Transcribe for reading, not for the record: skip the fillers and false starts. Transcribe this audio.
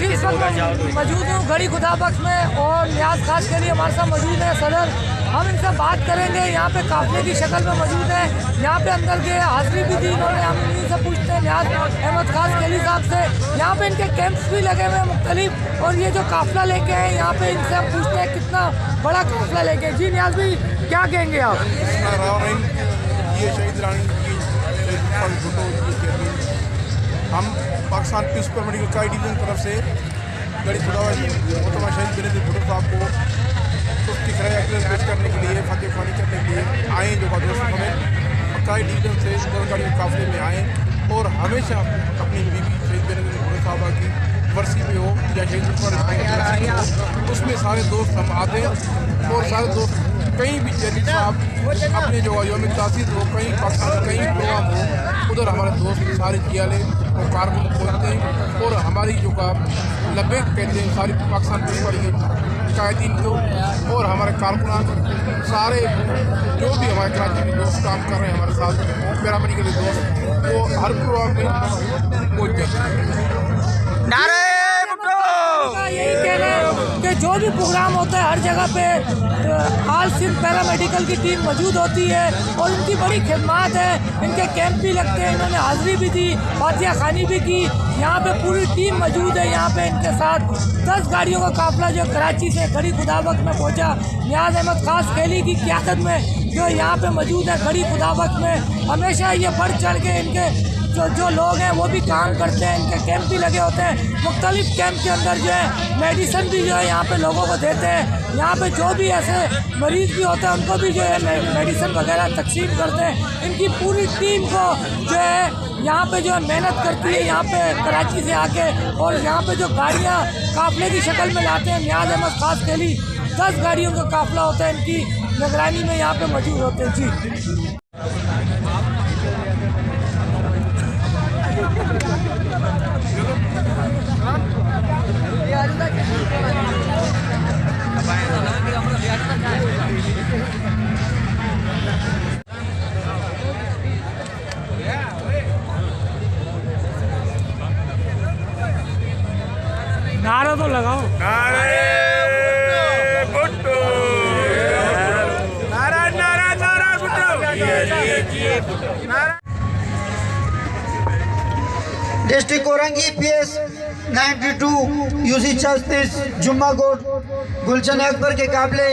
जिस वक्त मौजूद हूँ घड़ी खुदा बख्श में और न्याज खास के लिए हमारे साथ मौजूद है सदर। हम इनसे बात करेंगे। यहाँ पे काफले की शक्ल में मौजूद है। यहाँ पे अंदर के हाजिरी भी दी इन्होंने। हम इनसे पूछते हैं न्याज अहमद खास केली साहब से। यहाँ पे इनके कैंप्स भी लगे हुए हैं मुख्तलिफ, और ये जो काफला लेके हैं यहाँ पे इनसे हम पूछते हैं कितना बड़ा काफला लेके हैं। जी न्याज भाई क्या कहेंगे आप? ये शहीद रानी हम पाकिस्तान पीस मेडिकल का डिवीजन तरफ से गड़ी खुदावंद मोहतरमा शहीद बेनज़ीर भुट्टो साहब को उसकी खराज पेश करने के लिए फतेह ख्वानी करने के लिए आए। जो दोस्त हमें मक्काई डिवीजन से गाड़ी काफिले में आए और हमेशा अपनी बीवी शहीद बेनज़ीर भुट्टो साहबा की वर्सी पे हो या शहीद पर उसमें सारे दोस्त हम आते हैं। और सारे दोस्त कहीं भी जैसे साहब अपने जो योम तासीर हो, कहीं पाकिस्तान कहीं प्रोग्राम हो, उधर हमारे दोस्त सारे जियाले और कारकुन पहुँचते हैं और हमारी जो का लब्बे कहते हैं सारी पाकिस्तान पुलिस वाली कायदीन को और हमारे कारकुनान सारे जो भी हमारे कराची में दोस्त काम कर रहे हैं हमारे साथ पैरामेडिकल दोस्त, वो हर प्रोग्राम में पहुँचते हैं। यही कह रहे हैं कि जो भी प्रोग्राम होता है हर जगह पे आल सिंध पैरामेडिकल की टीम मौजूद होती है और इनकी बड़ी खिदमत है। इनके कैंप भी लगते हैं, इन्होंने हाजिरी भी दी, फातिहा खानी भी की। यहाँ पे पूरी टीम मौजूद है। यहाँ पे इनके साथ 10 गाड़ियों का काफिला जो कराची से घड़ी खुदाबख्श में पहुँचा, न्याज अहमद खास केली की क़यादत में जो यहाँ पे मौजूद है घड़ी खुदाबख्श में। हमेशा ये बढ़ चढ़ के इनके जो लोग हैं वो भी काम करते हैं। इनके कैंप भी लगे होते हैं। मुख्तलिफ कैंप के अंदर जो है मेडिसिन भी जो है यहाँ पे लोगों को देते हैं। यहाँ पे जो भी ऐसे मरीज़ भी होते हैं उनको भी जो है मेडिसिन वगैरह तकसीम करते हैं। इनकी पूरी टीम को जो है यहाँ पे जो है मेहनत करती है यहाँ पे कराची से आके, और यहाँ पे जो गाड़ियाँ काफिले की शक्ल में लाते हैं न्याज अहमद खास केली 10 गाड़ियों का काफिला होता है, इनकी निगरानी में यहाँ पे मौजूद होते हैं। जी नारा तो लगाओ। नारे भुट्टो, नारा नारा नारा Bhutto. District Orangi PS 92 UC 36 जुम्मा कोट गुलशन अकबर के काबले